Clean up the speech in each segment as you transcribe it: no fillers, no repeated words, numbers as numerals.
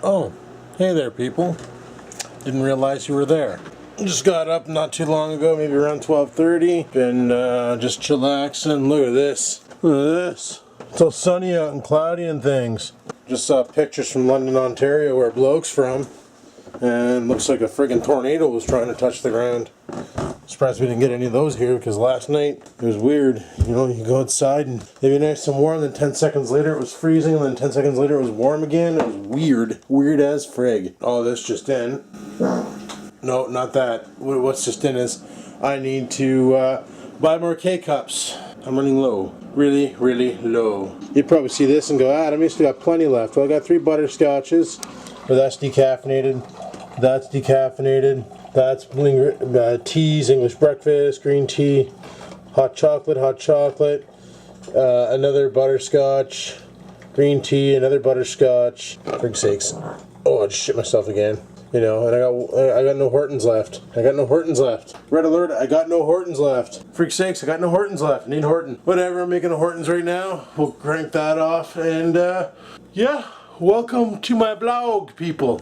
Oh, hey there, people. Didn't realize you were there. Just got up not too long ago, maybe around 12:30. Been just chillaxing. Look at this. Look at this. It's all sunny out and cloudy and things. Just saw pictures from London, Ontario, where Bloke's from. And looks like a friggin' tornado was trying to touch the ground. Surprised we didn't get any of those here, because last night it was weird. You know, you go outside and it'd be nice and warm, then 10 seconds later it was freezing, and then 10 seconds later it was warm again. It was weird. Weird as frig. Oh, this just in. No, not that. What's just in is I need to buy more K-Cups. I'm running low. Really, really low. You'd probably see this and go, Adam, you still got plenty left. Well, I got 3 butterscotches. But that's decaffeinated. That's decaffeinated. That's teas, English breakfast, green tea, hot chocolate, another butterscotch, green tea, another butterscotch. For sakes. Oh, I just shit myself again. You know, and I got no Hortons left. I got no Hortons left. Red alert, I got no Hortons left. Freak sakes, I got no Hortons left. I need Horton. Whatever, I'm making a Hortons right now. We'll crank that off and yeah. Welcome to my vlog, people.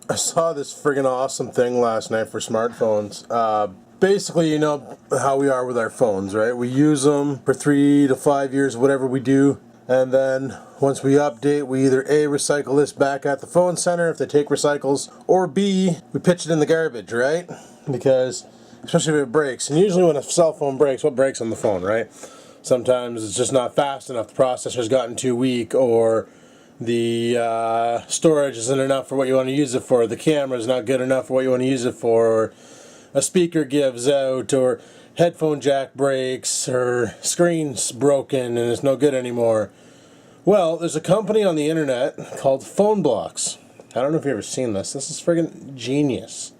I saw this friggin' awesome thing last night for smartphones. Basically, you know how we are with our phones, right? We use them for 3 to 5 years, whatever we do. And then once we update, we either A, recycle this back at the phone center if they take recycles, or B, we pitch it in the garbage, right? Because, especially if it breaks, and usually when a cell phone breaks, what breaks on the phone, right? Sometimes it's just not fast enough, the processor's gotten too weak, or the storage isn't enough for what you want to use it for, the camera's not good enough for what you want to use it for, or a speaker gives out, or headphone jack breaks, or screen's broken and it's no good anymore. Well, there's a company on the internet called Phonebloks. I don't know if you've ever seen this. This is friggin' genius.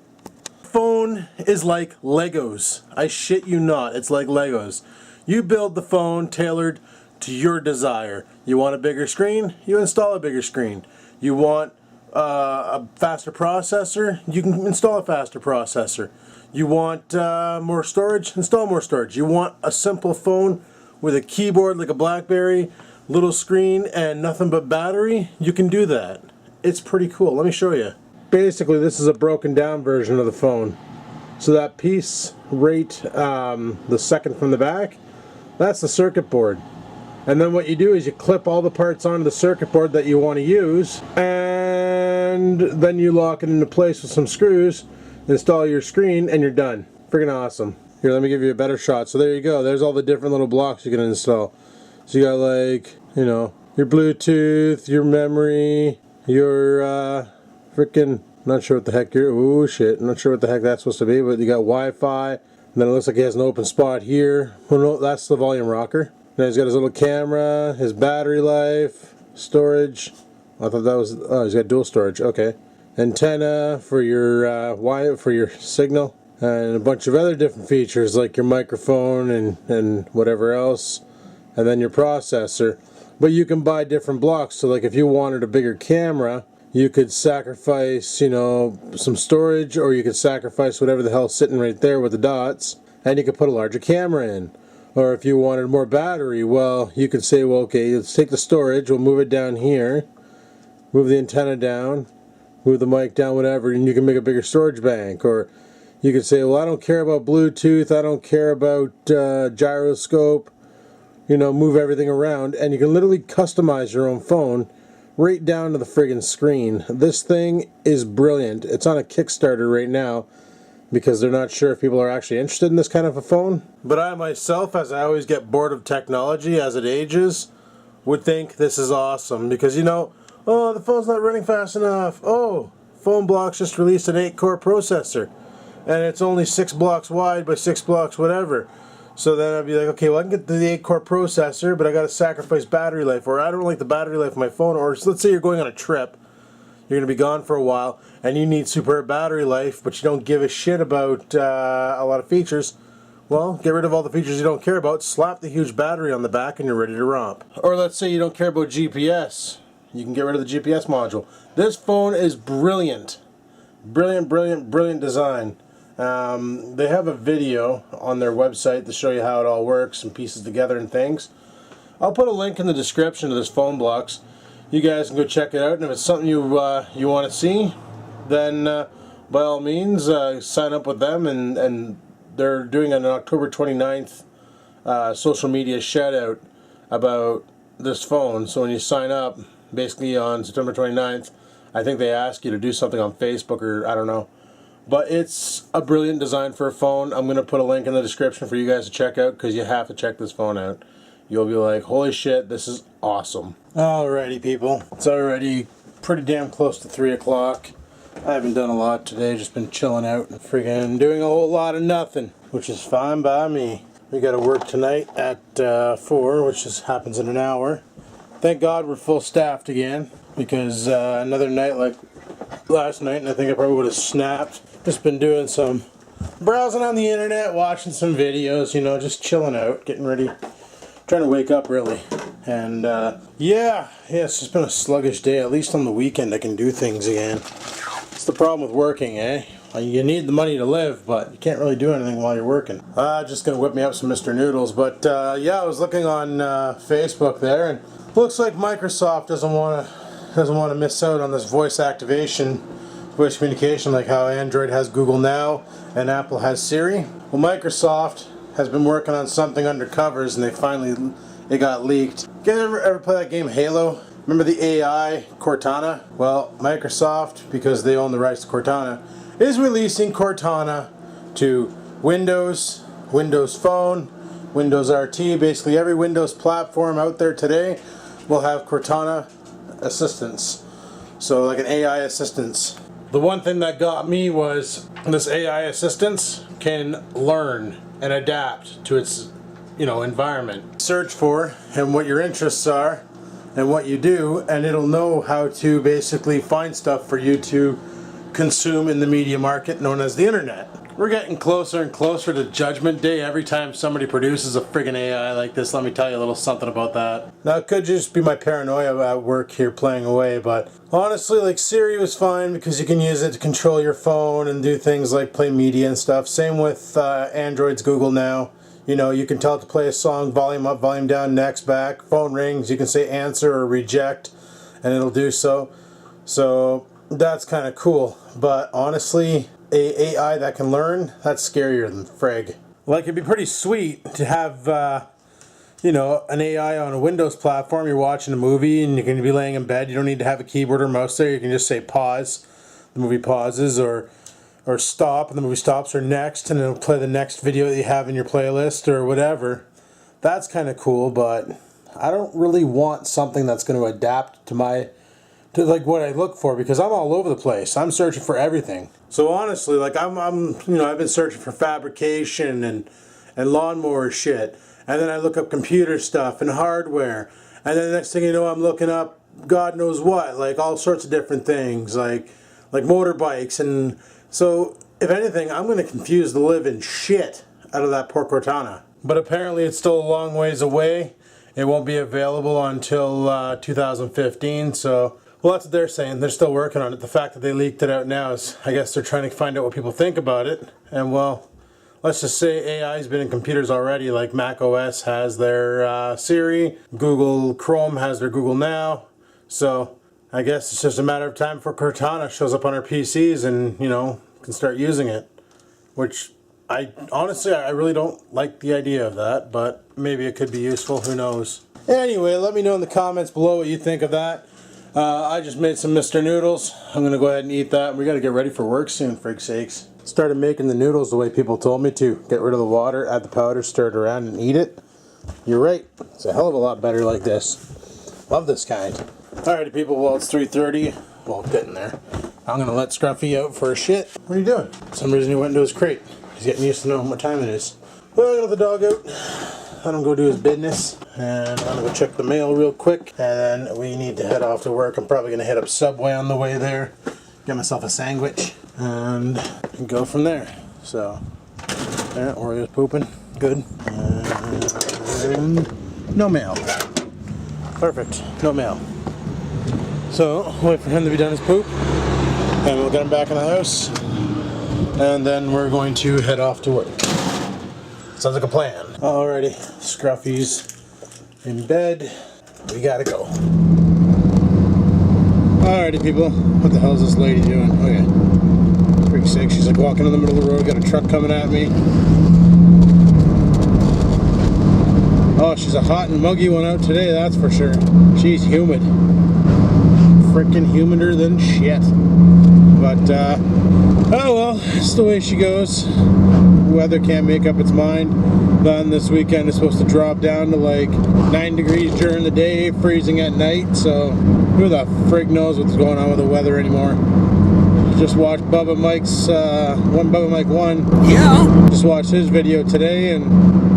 Phone is like Legos. I shit you not. It's like Legos. You build the phone tailored to your desire. You want a bigger screen? You install a bigger screen. You want a faster processor? You can install a faster processor. You want more storage? Install more storage. You want a simple phone with a keyboard like a BlackBerry, little screen, and nothing but battery? You can do that. It's pretty cool. Let me show you. Basically, this is a broken down version of the phone. So that piece right, the second from the back, that's the circuit board. And then what you do is you clip all the parts onto the circuit board that you want to use, and then you lock it into place with some screws, install your screen, and you're done. Freaking awesome. Here, let me give you a better shot. So there you go. There's all the different little blocks you can install. So you got, like, you know, your Bluetooth, your memory, your freaking, not sure what the heck you're, oh shit, not sure what the heck that's supposed to be, but you got Wi-Fi, and then it looks like he has an open spot here. Well, no, that's the volume rocker. Then he's got his little camera, his battery life, storage. I thought that was, oh, he's got dual storage, okay. Antenna for your wire, for your signal, and a bunch of other different features like your microphone and whatever else, and then your processor. But you can buy different blocks, so like if you wanted a bigger camera, you could sacrifice, you know, some storage, or you could sacrifice whatever the hell's sitting right there with the dots, and you could put a larger camera in. Or if you wanted more battery, well, you could say, well, okay, let's take the storage, we'll move it down here, move the antenna down, move the mic down, whatever, and you can make a bigger storage bank. Or you could say, well, I don't care about Bluetooth, I don't care about gyroscope, you know, move everything around, and you can literally customize your own phone right down to the friggin' screen. This thing is brilliant. It's on a Kickstarter right now because they're not sure if people are actually interested in this kind of a phone. But I myself, as I always get bored of technology as it ages, would think this is awesome because, you know, oh, the phone's not running fast enough. Oh, Phonebloks just released an 8-core processor and it's only 6 blocks wide by 6 blocks whatever. So then I'd be like, okay, well, I can get the 8-core processor, but I got to sacrifice battery life, or I don't like the battery life of my phone, or let's say you're going on a trip, you're going to be gone for a while, and you need superb battery life, but you don't give a shit about a lot of features. Well, get rid of all the features you don't care about, slap the huge battery on the back, and you're ready to romp. Or let's say you don't care about GPS. You can get rid of the GPS module. This phone is brilliant. Brilliant, brilliant, brilliant design. They have a video on their website to show you how it all works and pieces together and things. I'll put a link in the description to this Phonebloks. You guys can go check it out, and if it's something you want to see, then by all means sign up with them, and they're doing an October 29th social media shout out about this phone. So when you sign up, basically on September 29th, I think they ask you to do something on Facebook, or I don't know. But it's a brilliant design for a phone. I'm going to put a link in the description for you guys to check out, because you have to check this phone out. You'll be like, holy shit, this is awesome. Alrighty, people. It's already pretty damn close to 3 o'clock. I haven't done a lot today, just been chilling out and freaking doing a whole lot of nothing, which is fine by me. We got to work tonight at 4, which just happens in an hour. Thank God we're full staffed again, because another night like last night, and I think I probably would have snapped. Just been doing some browsing on the internet, watching some videos, you know, just chilling out, getting ready, trying to wake up really. And yeah, it's just been a sluggish day. At least on the weekend I can do things again. It's the problem with working, eh? You need the money to live, but you can't really do anything while you're working. Just gonna whip me up some Mr. Noodles, but yeah, I was looking on Facebook there, and looks like Microsoft doesn't want to miss out on this voice communication, like how Android has Google Now and Apple has Siri. Well, Microsoft has been working on something under covers, and it got leaked. You guys ever play that game Halo? Remember the AI Cortana? Well, Microsoft, because they own the rights to Cortana, is releasing Cortana to Windows, Windows Phone, Windows RT. Basically every Windows platform out there today will have Cortana assistance. So like an AI assistance. The one thing that got me was this AI assistance can learn and adapt to its, environment. Search for and what your interests are and what you do, and it'll know how to basically find stuff for you to consume in the media market known as the internet. We're getting closer and closer to Judgment Day every time somebody produces a friggin' AI like this. Let me tell you a little something about that. Now, it could just be my paranoia at work here playing away, but honestly, like, Siri was fine because you can use it to control your phone and do things like play media and stuff. Same with Android's Google Now. You can tell it to play a song, volume up, volume down, next, back. Phone rings, you can say answer or reject, and it'll do so. So that's kind of cool. But honestly, AI that can learn, that's scarier than frig. Like, it'd be pretty sweet to have, an AI on a Windows platform. You're watching a movie and you're going to be laying in bed. You don't need to have a keyboard or mouse there. You can just say pause. The movie pauses, or stop, and the movie stops, or next, and it'll play the next video that you have in your playlist or whatever. That's kind of cool, but I don't really want something that's going to adapt to like what I look for, because I'm all over the place. I'm searching for everything. So honestly, like I've been searching for fabrication and lawnmower shit, and then I look up computer stuff and hardware, and then the next thing you know, I'm looking up God knows what, like all sorts of different things, like motorbikes. And so if anything, I'm going to confuse the living shit out of that poor Cortana. But apparently it's still a long ways away. It won't be available until 2015, so well, that's what they're saying. They're still working on it. The fact that they leaked it out now is, I guess they're trying to find out what people think about it. And well, let's just say AI's been in computers already. Like Mac OS has their Siri, Google Chrome has their Google Now. So I guess it's just a matter of time before Cortana shows up on our PCs and, can start using it. Which I really don't like the idea of that, but maybe it could be useful. Who knows? Anyway, let me know in the comments below what you think of that. I just made some Mr. Noodles. I'm going to go ahead and eat that. We got to get ready for work soon, for sakes. Started making the noodles the way people told me to. Get rid of the water, add the powder, stir it around, and eat it. You're right. It's a hell of a lot better like this. Love this kind. Alrighty, people. Well, it's 3:30. Well, getting there. I'm going to let Scruffy out for a shit. What are you doing? For some reason he went into his crate. He's getting used to knowing what time it is. Well, I'm going to let the dog out. Let him go do his business, and I'm gonna go check the mail real quick, and then we need to head off to work. I'm probably gonna hit up Subway on the way there, get myself a sandwich, and go from there. So, there, Oreo's pooping, good, and no mail. Perfect, no mail. So, wait for him to be done his poop, And we'll get him back in the house, and then we're going to head off to work. Sounds like a plan. Alrighty, Scruffy's in bed. We gotta go. Alrighty, people. What the hell is this lady doing? Okay. Pretty sick. She's like walking in the middle of the road, got a truck coming at me. Oh, she's a hot and muggy one out today, that's for sure. She's humid. Freaking humider than shit. But, oh well, it's the way she goes. Weather can't make up its mind. Then this weekend is supposed to drop down to like 9 degrees during the day, freezing at night, so who the frig knows what's going on with the weather anymore. Just watched Bubba Mike's, Bubba Mike 1. Yeah! Just watched his video today, and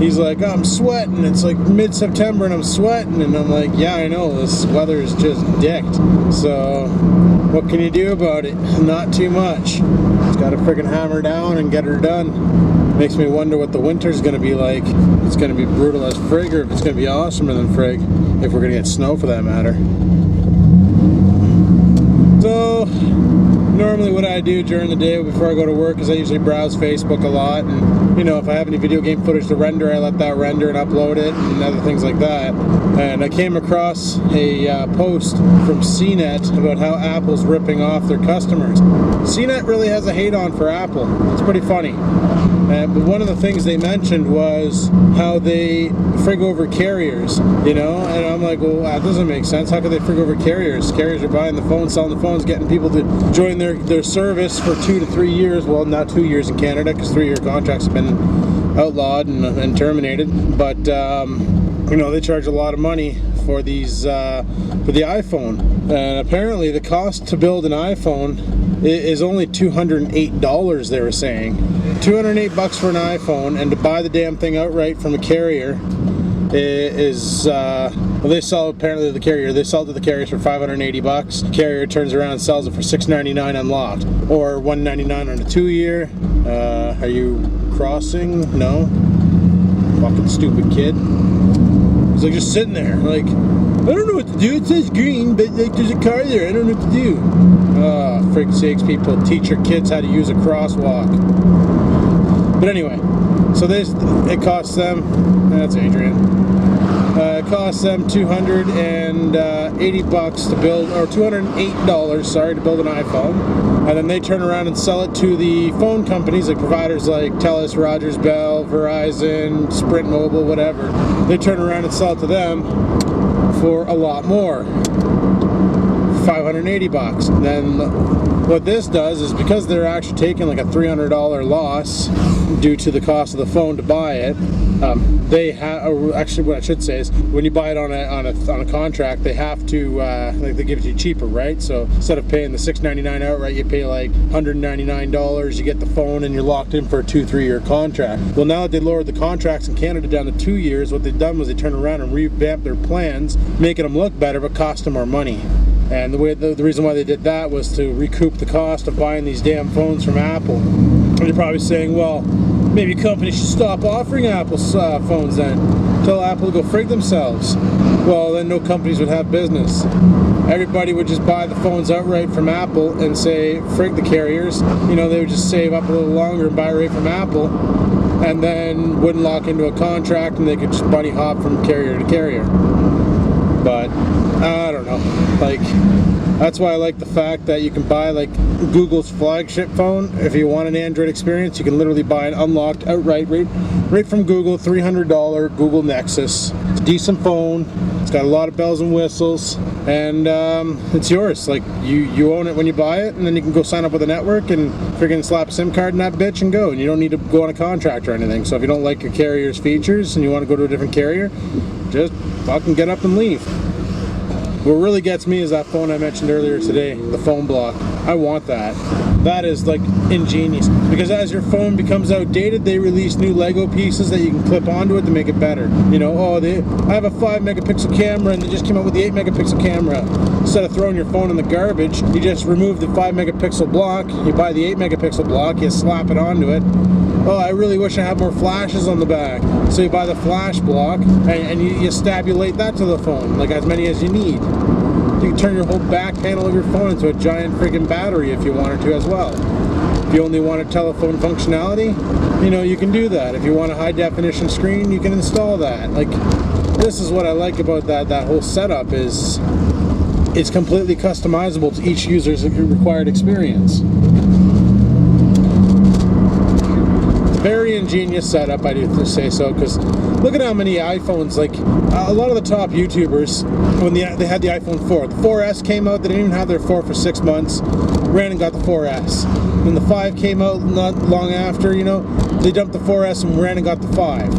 he's like, oh, I'm sweating. It's like mid-September and I'm sweating, and I'm like, yeah, I know, this weather is just dicked. So, what can you do about it? Not too much. Just gotta friggin' hammer down and get her done. Makes me wonder what the winter's gonna be like. If it's gonna be brutal as frig, or if it's gonna be awesomer than frig. If we're gonna get snow for that matter. So, normally what I do during the day before I go to work is I usually browse Facebook a lot, and you know, if I have any video game footage to render, I let that render and upload it and other things like that. And I came across a post from CNET about how Apple's ripping off their customers. CNET really has a hate on for Apple. It's pretty funny. But one of the things they mentioned was how they frig over carriers, you know, and I'm like, well, that doesn't make sense. How could they frig over carriers? Carriers are buying the phones, selling the phones, getting people to join their service for 2 to 3 years. Well, not 2 years in Canada, because 3-year contracts have been outlawed and terminated. But you know, they charge a lot of money for these for the iPhone, and apparently the cost to build an iPhone is only $208. They were saying $208 for an iPhone, and to buy the damn thing outright from a carrier is well, they sell, apparently the carrier, they sell it to the carriers for $580. Carrier turns around and sells it for $699 unlocked, or $199 on a 2-year. Are you crossing? No. Fucking stupid kid. He's like just sitting there, like, I don't know what to do. It says green, but like there's a car there. I don't know what to do. Oh, frig sakes, people, teach your kids how to use a crosswalk. But anyway, so it costs them. That's Adrian. It costs them $280 to build, or $208, sorry, to build an iPhone, and then they turn around and sell it to the phone companies, like providers like TELUS, Rogers, Bell, Verizon, Sprint Mobile, whatever. They turn around and sell it to them for a lot more, $580. Then what this does is, because they're actually taking like a $300 loss due to the cost of the phone to buy it, they have, actually what I should say is, when you buy it on a contract, they have to like they give it to you cheaper, right? So instead of paying the $699 outright, you pay like $199. You get the phone and you're locked in for a 2-3 year contract. Well, now that they lowered the contracts in Canada down to 2 years, what they've done was they turned around and revamped their plans, making them look better but cost them more money. And the reason why they did that was to recoup the cost of buying these damn phones from Apple. And you're probably saying, well, maybe companies should stop offering Apple phones then. Tell Apple to go frig themselves. Well, then no companies would have business. Everybody would just buy the phones outright from Apple and say, frig the carriers. You know, they would just save up a little longer and buy right from Apple, and then wouldn't lock into a contract, and they could just bunny hop from carrier to carrier. But I don't know, like, that's why I like the fact that you can buy like Google's flagship phone. If you want an Android experience, you can literally buy an unlocked outright right from Google, $300 Google Nexus. It's a decent phone, it's got a lot of bells and whistles, and it's yours. Like, you own it when you buy it, and then you can go sign up with a network and friggin' slap a SIM card in that bitch and go, and you don't need to go on a contract or anything. So if you don't like your carrier's features and you want to go to a different carrier, just fucking get up and leave. What really gets me is that phone I mentioned earlier today, the Phonebloks. I want that. That is like ingenious, because as your phone becomes outdated, they release new Lego pieces that you can clip onto it to make it better. You know, oh, I have a 5-megapixel camera and they just came out with the 8-megapixel camera. Instead of throwing your phone in the garbage, you just remove the 5-megapixel block, you buy the 8-megapixel block, you slap it onto it. Oh, I really wish I had more flashes on the back. So you buy the flash block and you stabulate that to the phone, like as many as you need. You can turn your whole back panel of your phone into a giant friggin' battery if you wanted to as well. If you only wanted telephone functionality, you know, you can do that. If you want a high definition screen, you can install that. Like, this is what I like about that whole setup is it's completely customizable to each user's required experience. Very ingenious setup, I do have to say so, because look at how many iPhones, like a lot of the top YouTubers, when they had the iPhone 4, the 4S came out, they didn't even have their 4 for 6 months, ran and got the 4S. When the 5 came out not long after, you know, they dumped the 4S and ran and got the 5.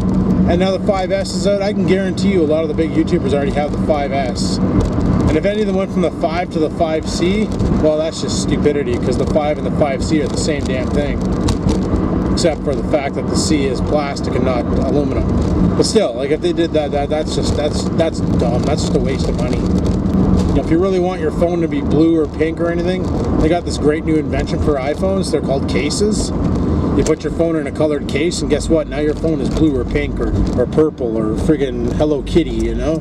And now the 5S is out, I can guarantee you a lot of the big YouTubers already have the 5S. And if any of them went from the 5 to the 5C, well, that's just stupidity, because the 5 and the 5C are the same damn thing. Except for the fact that the C is plastic and not aluminum. But still, like if they did that, that's dumb. That's just a waste of money. You know, if you really want your phone to be blue or pink or anything, they got this great new invention for iPhones. They're called cases. You put your phone in a colored case, and guess what? Now your phone is blue or pink or purple or friggin' Hello Kitty, you know?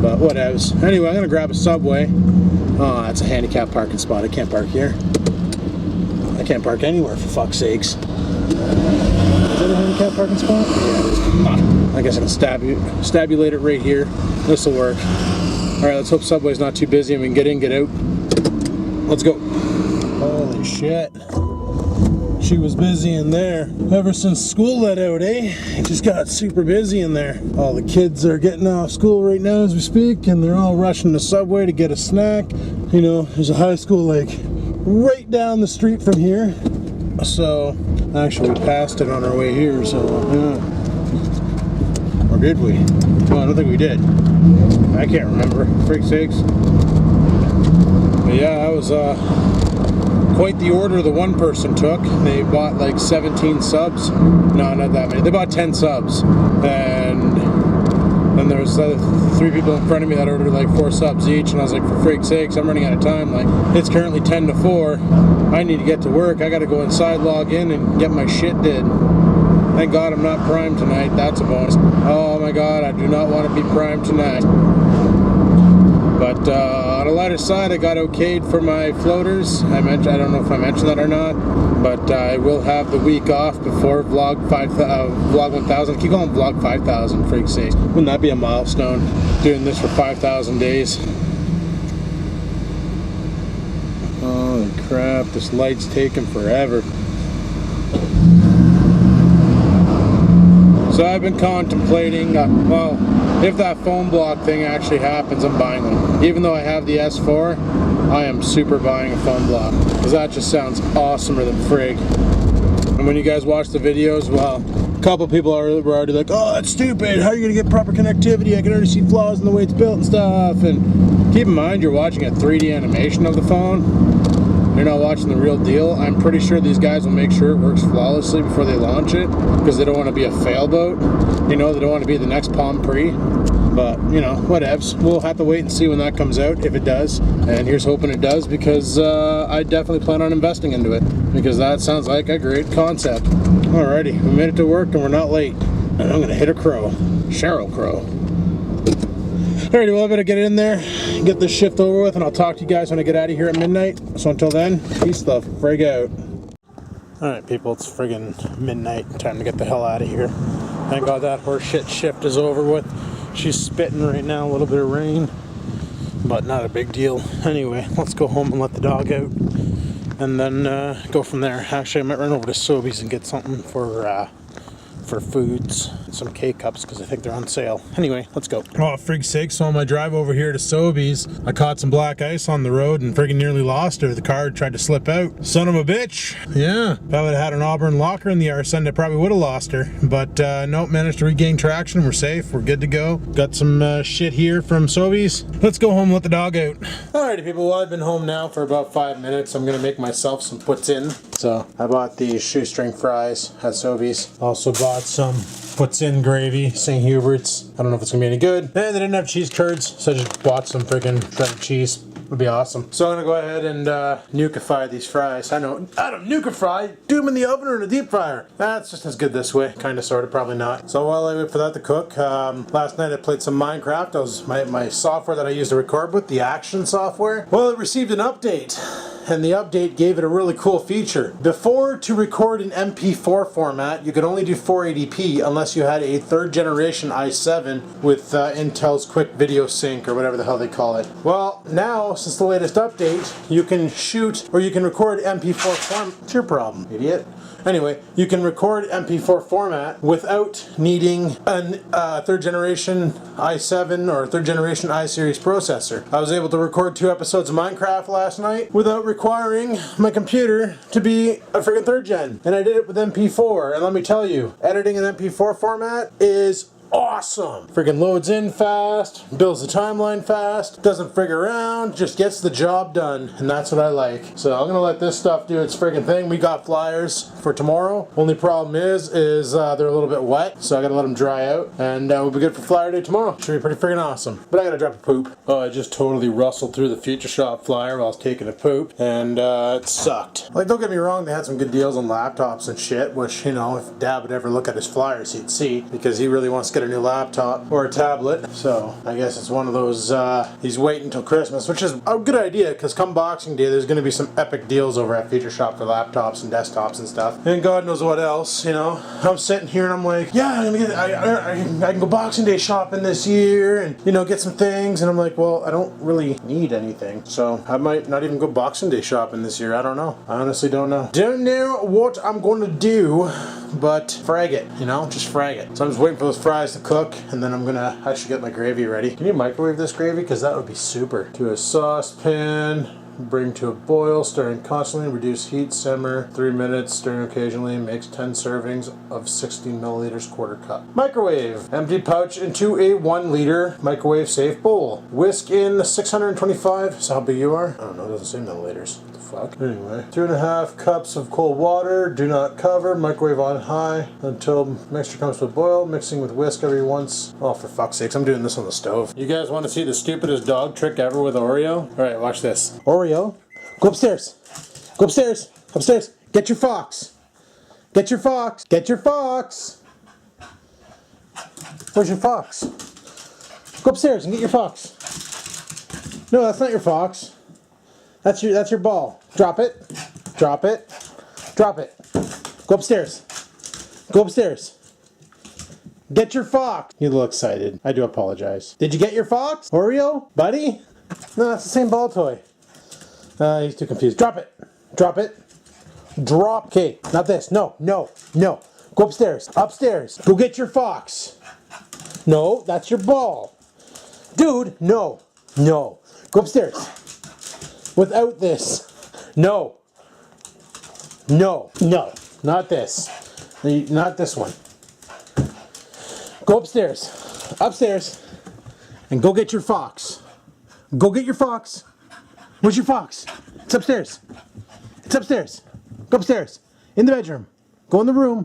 But whatevs. Anyway, I'm gonna grab a Subway. Oh, that's a handicap parking spot. I can't park here. I can't park anywhere, for fuck's sakes. Is that a handicap parking spot? Yeah, it is. I guess I can stabulate it right here. This'll work. Alright, let's hope Subway's not too busy and we can get in, get out. Let's go. Holy shit. She was busy in there. Ever since school let out, eh? It just got super busy in there. All the kids are getting off school right now as we speak, and they're all rushing to Subway to get a snack. You know, there's a high school like right down the street from here. So, actually we passed it on our way here, so, yeah. Or did we? No, I don't think we did. I can't remember, freak sakes. But yeah, that was quite the order the one person took. They bought like 17 subs. No, not that many. They bought 10 subs. And then there was 3 people in front of me that ordered like 4 subs each, and I was like, for freak's sakes, I'm running out of time. Like, it's currently 10 to 4. I need to get to work. I gotta go inside, log in, and get my shit did. Thank God I'm not primed tonight. That's a bonus. Oh my God, I do not want to be primed tonight. But on a lighter side, I got okayed for my floaters. I don't know if I mentioned that or not, but I will have the week off before vlog 1000. I keep going vlog 5000, freak's sake. Wouldn't that be a milestone? Doing this for 5,000 days. Holy crap, this light's taking forever. So I've been contemplating, well, if that Phonebloks thing actually happens, I'm buying one. Even though I have the S4, I am super buying a Phonebloks, because that just sounds awesomer than frig. And when you guys watch the videos, well, a couple people were already like, oh, that's stupid, how are you going to get proper connectivity? I can already see flaws in the way it's built and stuff. And keep in mind, you're watching a 3D animation of the phone. You're not watching the real deal. I'm pretty sure these guys will make sure it works flawlessly before they launch it, because they don't want to be a fail boat. You know, they don't want to be the next Palm Pre. But, you know, whatevs. We'll have to wait and see when that comes out, if it does. And here's hoping it does, because I definitely plan on investing into it, because that sounds like a great concept. Alrighty, we made it to work and we're not late. And I'm gonna hit a crow. Sheryl Crow. Alrighty, well, I better get in there, get this shift over with, and I'll talk to you guys when I get out of here at midnight. So until then, peace the frig out. Alright, people, it's friggin' midnight. Time to get the hell out of here. Thank God that horseshit shift is over with. She's spitting right now, a little bit of rain, but not a big deal. Anyway, let's go home and let the dog out, and then go from there. Actually, I might run over to Sobeys and get something for foods, some K-Cups, because I think they're on sale. Anyway, let's go. Oh, frig's sake, so on my drive over here to Sobeys, I caught some black ice on the road and friggin' nearly lost her. The car tried to slip out. Son of a bitch. Yeah, if I would have had an Auburn locker in the Arsend, I probably would have lost her. But nope, managed to regain traction. We're safe. We're good to go. Got some shit here from Sobeys. Let's go home and let the dog out. Alrighty, people, well, I've been home now for about 5 minutes. I'm gonna make myself some Poutine. So I bought these shoestring fries at Sobeys. Also bought some Poutine gravy, St. Hubert's. I don't know if it's gonna be any good. And they didn't have cheese curds, so I just bought some freaking shredded cheese. Would be awesome. So I'm gonna go ahead and nukeify these fries. I don't nukeify, do them in the oven or in a deep fryer. That's just as good this way. Kinda, sorta, probably not. So while I wait for that to cook, last night I played some Minecraft. That was my software that I used to record with, the Action software. Well, it received an update. And the update gave it a really cool feature. Before, to record in MP4 format, you could only do 480p unless you had a 3rd generation i7 with Intel's Quick Video Sync or whatever the hell they call it. Well, now, since the latest update, you can shoot or you can record MP4 format. What's your problem, idiot? Anyway, you can record MP4 format without needing a 3rd generation i7 or 3rd generation i-series processor. I was able to record 2 episodes of Minecraft last night without requiring my computer to be a friggin' 3rd gen. And I did it with MP4, and let me tell you, editing in MP4 format is awesome. Friggin' loads in fast, builds the timeline fast, doesn't frig around, just gets the job done, and that's what I like. So I'm gonna let this stuff do its friggin' thing. We got flyers for tomorrow. Only problem is they're a little bit wet, so I gotta let them dry out, and we'll be good for flyer day tomorrow. Should be pretty friggin' awesome. But I gotta drop a poop. Oh, I just totally rustled through the Future Shop flyer while I was taking a poop, and it sucked. Like, don't get me wrong, they had some good deals on laptops and shit, which, you know, if Dad would ever look at his flyers, he'd see, because he really wants to get a new laptop or a tablet. So I guess it's one of those he's waiting until Christmas, which is a good idea, because come Boxing Day there's going to be some epic deals over at Future Shop for laptops and desktops and stuff, and God knows what else. You know, I'm sitting here and I'm like, yeah, I can go Boxing Day shopping this year and, you know, get some things, and I'm like, well, I don't really need anything, so I might not even go Boxing Day shopping this year. I don't know. I honestly don't know. Don't know what I'm going to do, but frag it, you know, just frag it. So I'm just waiting for those fries to cook, and then I'm gonna actually get my gravy ready. Can you microwave this gravy? Because that would be super. To a saucepan, bring to a boil, stirring constantly, reduce heat, simmer 3 minutes, stirring occasionally, makes 10 servings of 16 milliliters, quarter cup. Microwave. Empty pouch into a 1 liter microwave safe bowl. Whisk in 625, is that how big you are? I don't know, it doesn't say milliliters. What the fuck? Anyway, 2.5 cups of cold water, do not cover, microwave on high until mixture comes to a boil, mixing with whisk every once. Oh, for fuck's sakes, I'm doing this on the stove. You guys want to see the stupidest dog trick ever with Oreo? Alright, watch this. Oreo, go upstairs. Go upstairs. Upstairs. Get your fox. Get your fox. Get your fox. Where's your fox? Go upstairs and get your fox. No, that's not your fox. That's your ball. Drop it. Drop it. Drop it. Go upstairs. Go upstairs. Get your fox. You look excited. I do apologize. Did you get your fox? Oreo? Buddy? No, that's the same ball toy. He's too confused. Drop it. Drop it. Drop. Okay, not this. No, no, no. Go upstairs. Upstairs. Go get your fox. No, that's your ball. Dude, no. No. Go upstairs. Without this. No. No. No. Not this. Not this one. Go upstairs. Upstairs. And go get your fox. Go get your fox. Where's your fox? It's upstairs. It's upstairs. Go upstairs. In the bedroom. Go in the room.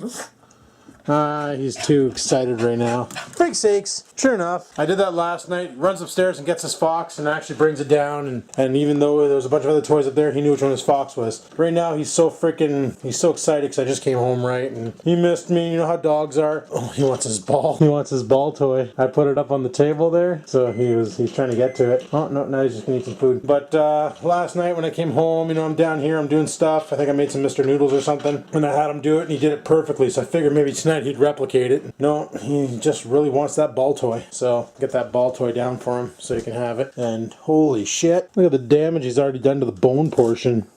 He's too excited right now. Frig sakes. Sure enough. I did that last night. Runs upstairs and gets his fox and actually brings it down. And even though there was a bunch of other toys up there, he knew which one his fox was. Right now he's so excited because I just came home, right? And he missed me. You know how dogs are. Oh, he wants his ball. He wants his ball toy. I put it up on the table there. So he's trying to get to it. Oh, no, now he's just gonna eat some food. But last night when I came home, you know, I'm down here, I'm doing stuff. I think I made some Mr. Noodles or something. And I had him do it and he did it perfectly. So I figured maybe tonight he'd replicate it. No, he just really wants that ball toy. So get that ball toy down for him so he can have it. And holy shit, look at the damage he's already done to the bone portion.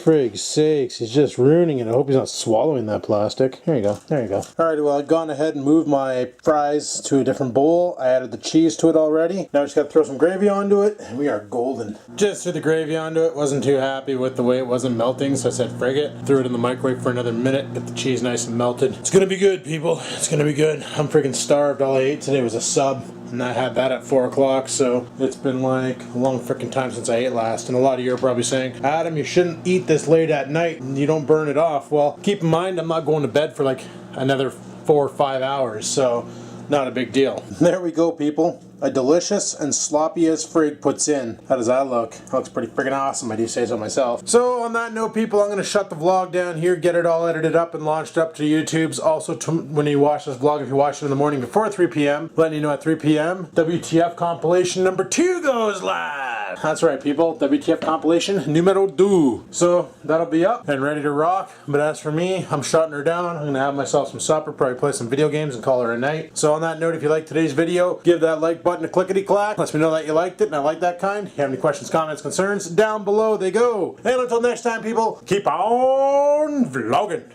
Frig sakes, he's just ruining it. I hope he's not swallowing that plastic. There you go. There you go. Alright, well, I've gone ahead and moved my fries to a different bowl. I added the cheese to it already. Now I just got to throw some gravy onto it, and we are golden. Just threw the gravy onto it. Wasn't too happy with the way it wasn't melting, so I said frig it. Threw it in the microwave for another minute. Get the cheese nice and melted. It's gonna be good, people. It's gonna be good. I'm freaking starved. All I ate today was a sub. And I had that at 4 o'clock, so it's been like a long freaking time since I ate last. And a lot of you are probably saying, Adam, you shouldn't eat this late at night and you don't burn it off. Well, keep in mind, I'm not going to bed for like another 4 or 5 hours, so not a big deal. There we go, people. A delicious and sloppy as frig puts in. How does that look? That looks pretty friggin' awesome, I do say so myself. So on that note, people, I'm going to shut the vlog down here, get it all edited up and launched up to YouTube's. Also, when you watch this vlog, if you watch it in the morning before 3 p.m., letting you know at 3 p.m., WTF compilation number 2 goes live. That's right, people. WTF compilation numero 2. So that'll be up and ready to rock. But as for me, I'm shutting her down. I'm going to have myself some supper, probably play some video games and call her a night. So on that note, if you liked today's video, give that like button a clickety-clack. Lets me know that you liked it and I like that kind. If you have any questions, comments, concerns, down below they go. And until next time, people, keep on vlogging.